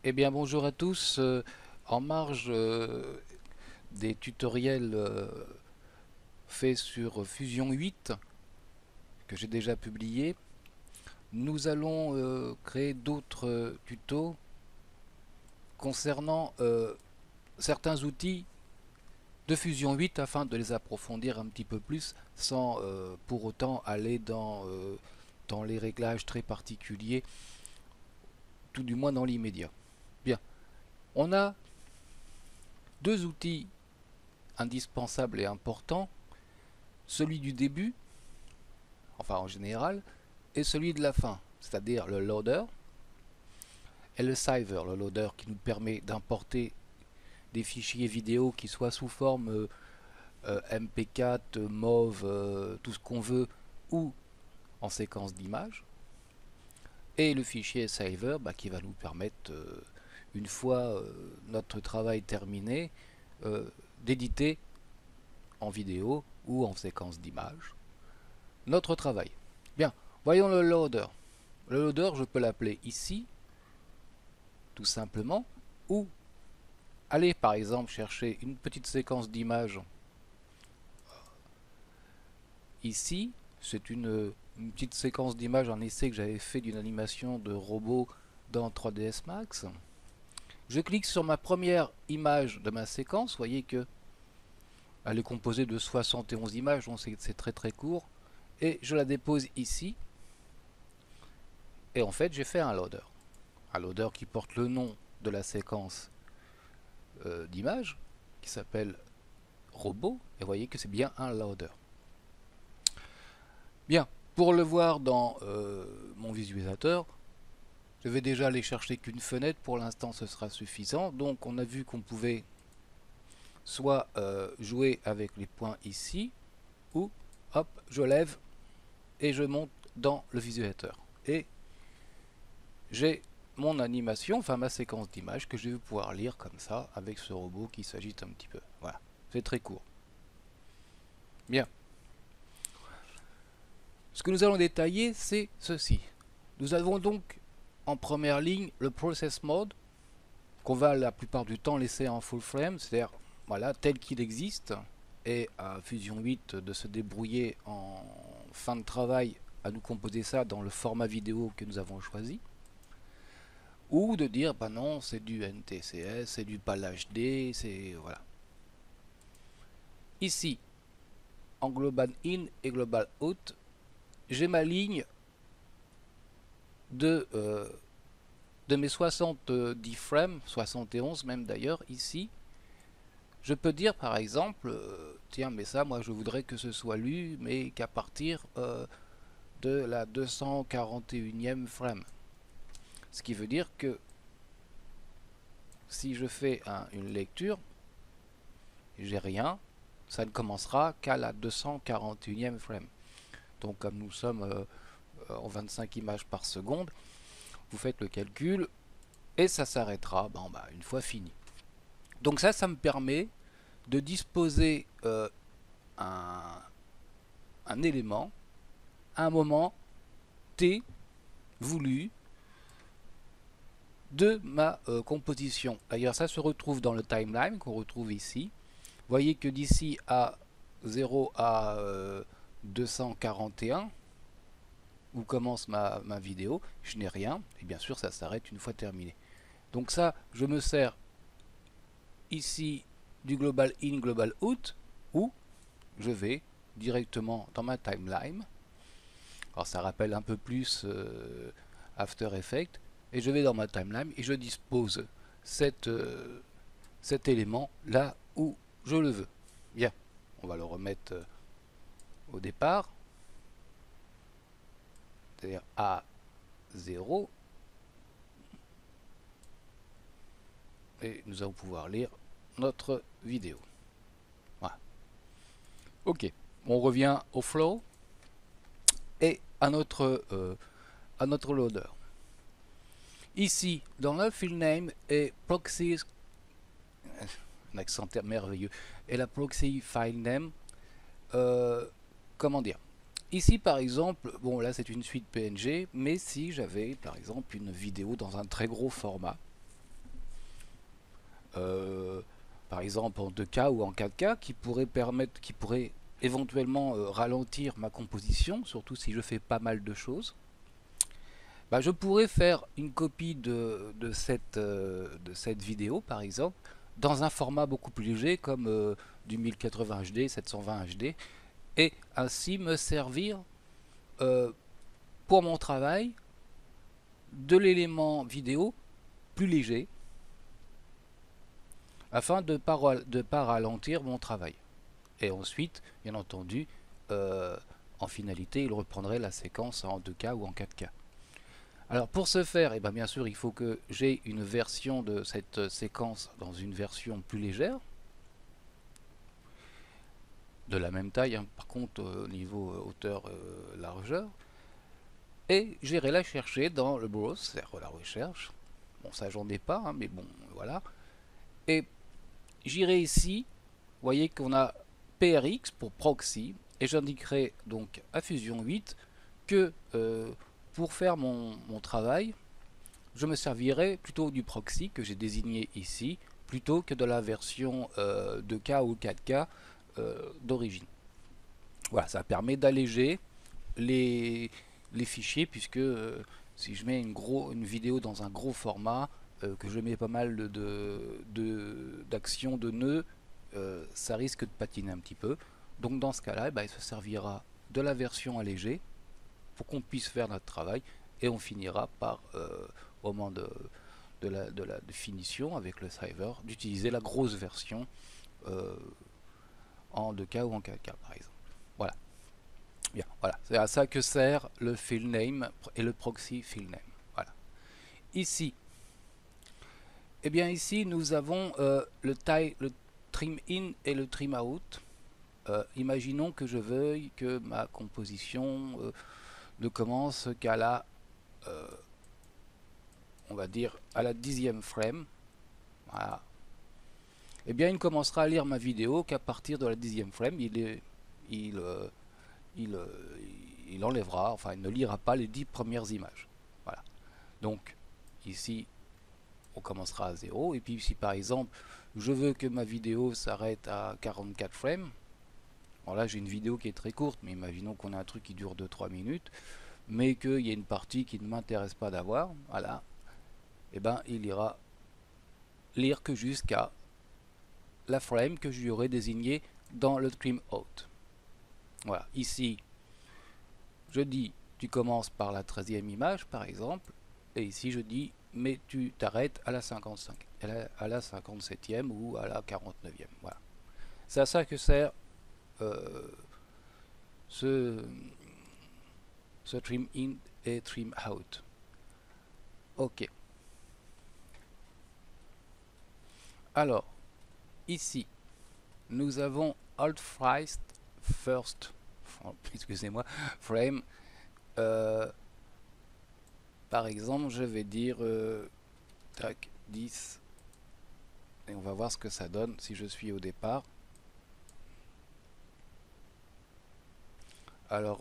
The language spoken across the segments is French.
Eh bien bonjour à tous. En marge des tutoriels faits sur Fusion 8 que j'ai déjà publié, nous allons créer d'autres tutos concernant certains outils de Fusion 8 afin de les approfondir un petit peu plus sans pour autant aller dans les réglages très particuliers, tout du moins dans l'immédiat. Bien, on a deux outils indispensables et importants, celui du début, enfin en général, et celui de la fin, c'est-à-dire le loader, et le saver, le loader qui nous permet d'importer des fichiers vidéo qui soient sous forme MP4, MOV, tout ce qu'on veut, ou en séquence d'images, et le fichier saver qui va nous permettre, une fois notre travail terminé, d'éditer en vidéo ou en séquence d'images notre travail. Bien, voyons le loader. Le loader, je peux l'appeler ici, tout simplement, ou aller par exemple chercher une petite séquence d'images ici. C'est une petite séquence d'images, un essai que j'avais fait d'une animation de robot dans 3ds Max. Je clique sur ma première image de ma séquence, vous voyez que elle est composée de 71 images, donc c'est très très court, et je la dépose ici, et en fait j'ai fait un loader qui porte le nom de la séquence d'images, qui s'appelle robot, et vous voyez que c'est bien un loader. Bien, pour le voir dans mon visualisateur, je vais déjà aller chercher qu'une fenêtre, pour l'instant ce sera suffisant. Donc on a vu qu'on pouvait soit jouer avec les points ici, ou hop, je lève et je monte dans le visualisateur. Et j'ai mon animation, enfin ma séquence d'images que je vais pouvoir lire comme ça avec ce robot qui s'agite un petit peu. Voilà, c'est très court. Bien. Ce que nous allons détailler, c'est ceci. Nous avons donc en première ligne le process mode qu'on va la plupart du temps laisser en full frame, c'est-à-dire voilà, tel qu'il existe, et à Fusion 8 de se débrouiller en fin de travail à nous composer ça dans le format vidéo que nous avons choisi, ou de dire bah non, c'est du NTSC, c'est du PAL HD, c'est voilà. Ici, en global in et global out, j'ai ma ligne de mes 70 frames, 71 même d'ailleurs, ici. Je peux dire par exemple, tiens mais ça moi je voudrais que ce soit lu, mais qu'à partir de la 241e frame. Ce qui veut dire que si je fais une lecture, j'ai rien, ça ne commencera qu'à la 241e frame. Donc comme nous sommes en 25 images par seconde, vous faites le calcul et ça s'arrêtera une fois fini. Donc ça me permet de disposer un élément à un moment T voulu de ma composition. D'ailleurs ça se retrouve dans le timeline qu'on retrouve ici. Vous voyez que d'ici à 0 à 241 où commence ma vidéo, je n'ai rien, et bien sûr ça s'arrête une fois terminé. Donc ça, je me sers ici du global in, global out, où je vais directement dans ma timeline. Alors ça rappelle un peu plus After Effects, et je vais dans ma timeline et je dispose cet élément là où je le veux. Bien, on va le remettre au départ, c'est-à-dire à 0, et nous allons pouvoir lire notre vidéo. Voilà. Ok, on revient au flow et à notre loader. Ici, dans le file name et proxy, un accent merveilleux, et la proxy file name, comment dire, ici par exemple, bon là c'est une suite PNG, mais si j'avais par exemple une vidéo dans un très gros format, euh, par exemple en 2K ou en 4K, qui pourrait éventuellement ralentir ma composition, surtout si je fais pas mal de choses. Bah, je pourrais faire une copie de cette vidéo, par exemple, dans un format beaucoup plus léger, comme du 1080 HD, 720 HD, et ainsi me servir pour mon travail de l'élément vidéo plus léger, afin de ne pas ralentir mon travail. Et ensuite, bien entendu, en finalité, il reprendrait la séquence en 2K ou en 4K. Alors pour ce faire, eh ben, bien sûr, il faut que j'ai une version de cette séquence dans une version plus légère, de la même taille, hein, par contre au niveau hauteur-largeur, et j'irai la chercher dans le browse, c'est-à-dire la recherche. Bon, ça j'en ai pas, hein, mais bon, voilà. Et j'irai ici, vous voyez qu'on a PRX pour proxy, et j'indiquerai donc à Fusion 8 que pour faire mon travail, je me servirai plutôt du proxy que j'ai désigné ici, plutôt que de la version 2K ou 4K d'origine. Voilà, ça permet d'alléger les fichiers, puisque si je mets une vidéo dans un gros format, que je mets pas mal d'actions de nœuds, ça risque de patiner un petit peu. Donc dans ce cas-là, il se servira de la version allégée pour qu'on puisse faire notre travail, et on finira par, au moment de la définition avec le driver, d'utiliser la grosse version euh, en 2K ou en 4K par exemple. Voilà. Bien, voilà. C'est à ça que sert le field name et le proxy field name. Voilà. Ici, eh bien ici nous avons le trim in et le trim out. Imaginons que je veuille que ma composition ne commence qu'à la, on va dire, à la 10e frame. Voilà. Eh bien, il ne commencera à lire ma vidéo qu'à partir de la 10e frame. Il, il, il enlèvera, enfin, il ne lira pas les 10 premières images. Voilà. Donc, ici, on commencera à 0. Et puis, si par exemple, je veux que ma vidéo s'arrête à 44 frames, bon là, j'ai une vidéo qui est très courte, mais imaginons qu'on a un truc qui dure 2-3 minutes, mais qu'il y a une partie qui ne m'intéresse pas d'avoir, voilà, et ben, il ira lire que jusqu'à la frame que je lui aurais désignée dans le trim out. Voilà, ici, je dis tu commences par la 13e image par exemple, et ici je dis mais tu t'arrêtes à la 55, à la 57e ou à la 49e. Voilà. C'est à ça que sert euh, ce, ce trim in et trim out. Ok. Alors, ici, nous avons alt first, excusez-moi, frame. Par exemple, je vais dire tac 10 et on va voir ce que ça donne si je suis au départ. Alors,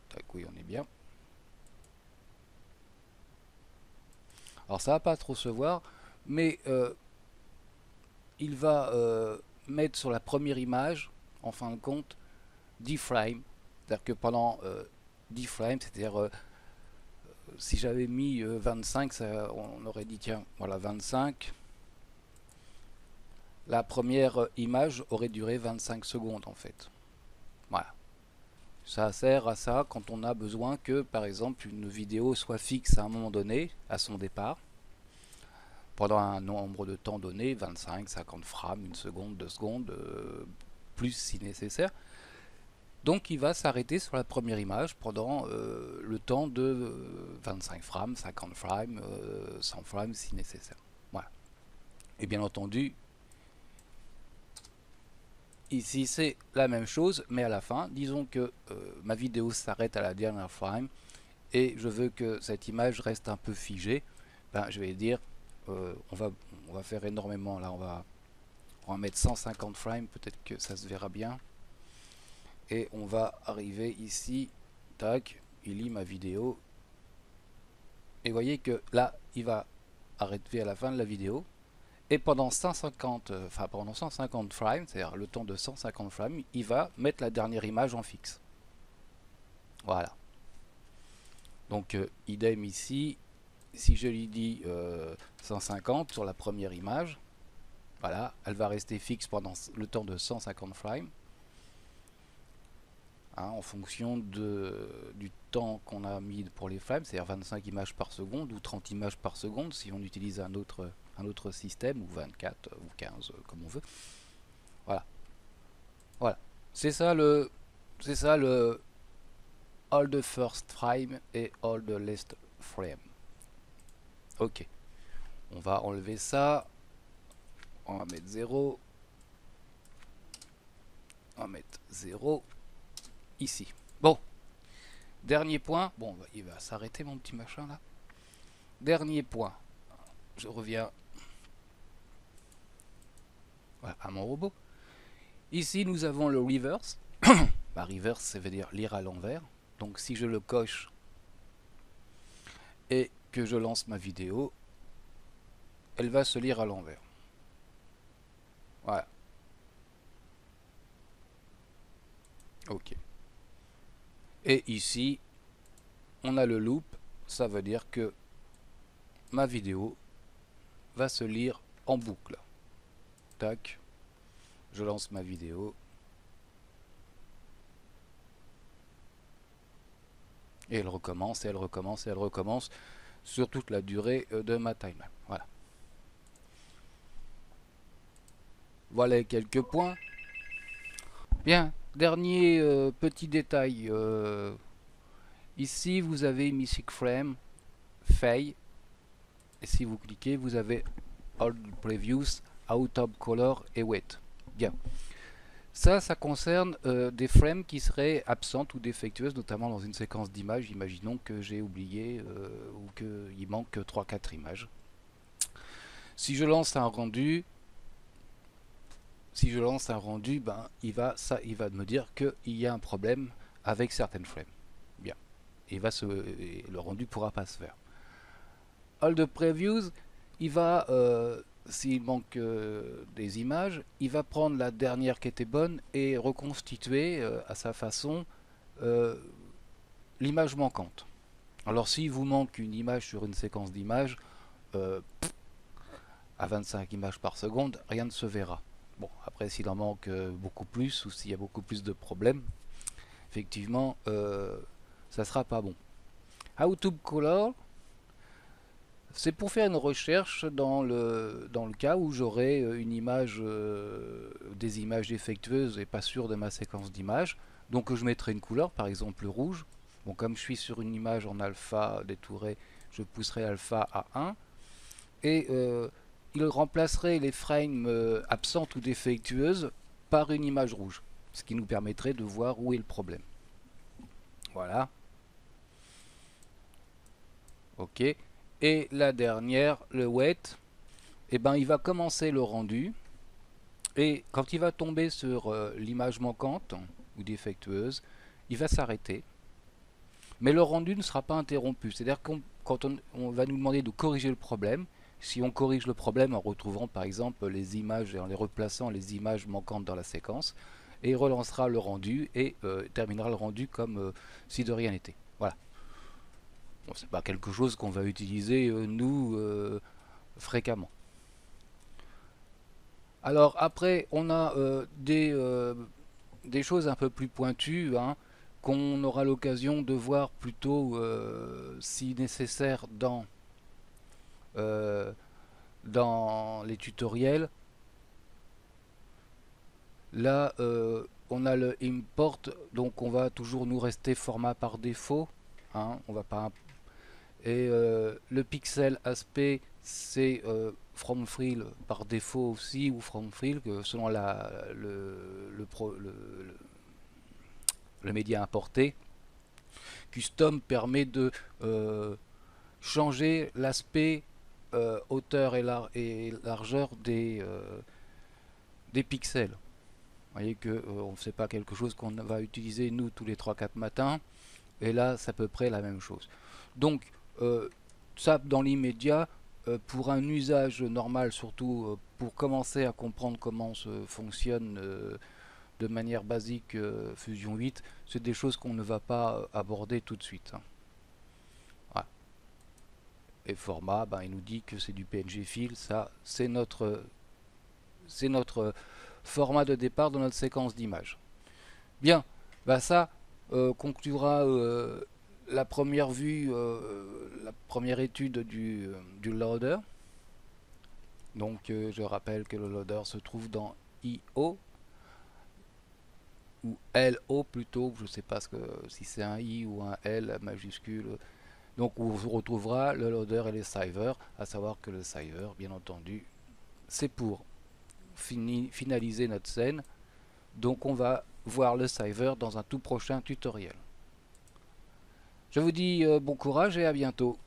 tac, oui, on est bien. Alors, ça va pas trop se voir, mais il va mettre sur la première image, en fin de compte, 10 frames. C'est-à-dire que pendant 10 frames, c'est-à-dire si j'avais mis 25, on aurait dit tiens, voilà 25. La première image aurait duré 25 secondes en fait. Voilà. Ça sert à ça quand on a besoin que par exemple une vidéo soit fixe à un moment donné, à son départ, pendant un nombre de temps donné, 25, 50 frames, 1 seconde, 2 secondes, plus si nécessaire. Donc il va s'arrêter sur la première image pendant le temps de 25 frames, 50 frames, 100 frames si nécessaire. Voilà. Et bien entendu, ici c'est la même chose, mais à la fin, disons que ma vidéo s'arrête à la dernière frame et je veux que cette image reste un peu figée. Ben, je vais dire, on va faire énormément, là on va mettre 150 frames, peut-être que ça se verra bien. Et on va arriver ici, tac, il lit ma vidéo. Et vous voyez que là, il va arrêter à la fin de la vidéo. Et pendant 150, pendant 150 frames, c'est-à-dire le temps de 150 frames, il va mettre la dernière image en fixe. Voilà. Donc idem ici, si je lui dis 150 sur la première image, voilà, elle va rester fixe pendant le temps de 150 frames. Hein, en fonction du temps qu'on a mis pour les frames, c'est-à-dire 25 images par seconde ou 30 images par seconde si on utilise un autre système, ou 24 ou 15 comme on veut. Voilà. Voilà. C'est ça le all the first frame et all the last frame. Ok. On va enlever ça. On va mettre 0. On va mettre 0 ici. Bon. Dernier point. Bon, il va s'arrêter mon petit machin là. Dernier point. Je reviens à mon robot. Ici, nous avons le reverse. Reverse, ça veut dire lire à l'envers. Donc, si je le coche et que je lance ma vidéo, elle va se lire à l'envers. Voilà. Ok. Et ici, on a le loop. Ça veut dire que ma vidéo va se lire en boucle. Tac. Je lance ma vidéo. Et elle recommence, et elle recommence, et elle recommence sur toute la durée de ma timeline. Voilà. Voilà quelques points. Bien, dernier petit détail. Ici, vous avez Music Frame, Fade. Et si vous cliquez, vous avez All Previews, Out of Color et Wet. Bien. Ça concerne des frames qui seraient absentes ou défectueuses, notamment dans une séquence d'images. Imaginons que j'ai oublié ou qu'il manque 3-4 images. Si je lance un rendu, ben, il va me dire qu'il y a un problème avec certaines frames. Bien. Le rendu pourra pas se faire. All the previews, il va, s'il manque des images, il va prendre la dernière qui était bonne et reconstituer à sa façon l'image manquante. Alors s'il vous manque une image sur une séquence d'images, à 25 images par seconde, rien ne se verra. Bon, après s'il en manque beaucoup plus ou s'il y a beaucoup plus de problèmes, effectivement, ça sera pas bon. Out of Color, c'est pour faire une recherche dans le cas où j'aurai une image, des images défectueuses et pas sûr de ma séquence d'images. Donc je mettrai une couleur, par exemple le rouge. Bon, comme je suis sur une image en alpha détourée, je pousserai alpha à 1. Et il remplacerait les frames absentes ou défectueuses par une image rouge. Ce qui nous permettrait de voir où est le problème. Voilà. Ok. Et la dernière, le wet, eh ben, il va commencer le rendu. Et quand il va tomber sur l'image manquante ou défectueuse, il va s'arrêter. Mais le rendu ne sera pas interrompu. C'est-à-dire que quand on va nous demander de corriger le problème, si on corrige le problème en retrouvant par exemple les images et en les replaçant les images manquantes dans la séquence, et il relancera le rendu et terminera le rendu comme si de rien n'était. Voilà. Bon, c'est pas quelque chose qu'on va utiliser nous fréquemment. Alors après, on a des choses un peu plus pointues, hein, qu'on aura l'occasion de voir plutôt si nécessaire dans les tutoriels. Là, on a le import, donc on va toujours nous rester format par défaut, hein, on va pas. Et le pixel aspect, c'est from fill par défaut aussi, ou from fill selon le média importé. Custom permet de changer l'aspect, hauteur et largeur des pixels. Vous voyez que on sait pas quelque chose qu'on va utiliser nous tous les 3-4 matins, et là c'est à peu près la même chose. Donc ça, dans l'immédiat, pour un usage normal, surtout pour commencer à comprendre comment se fonctionne de manière basique Fusion 8, c'est des choses qu'on ne va pas aborder tout de suite, hein. Voilà. Et format, ben, il nous dit que c'est du PNG file, ça c'est notre format de départ de notre séquence d'images. Bien, bah ça conclura la première vue, la première étude du loader. Donc je rappelle que le loader se trouve dans IO ou LO plutôt, je ne sais pas si c'est un I ou un L majuscule. Donc on retrouvera le loader et les saver, à savoir que le saver, bien entendu, c'est pour finaliser notre scène. Donc on va voir le saver dans un tout prochain tutoriel. Je vous dis bon courage et à bientôt.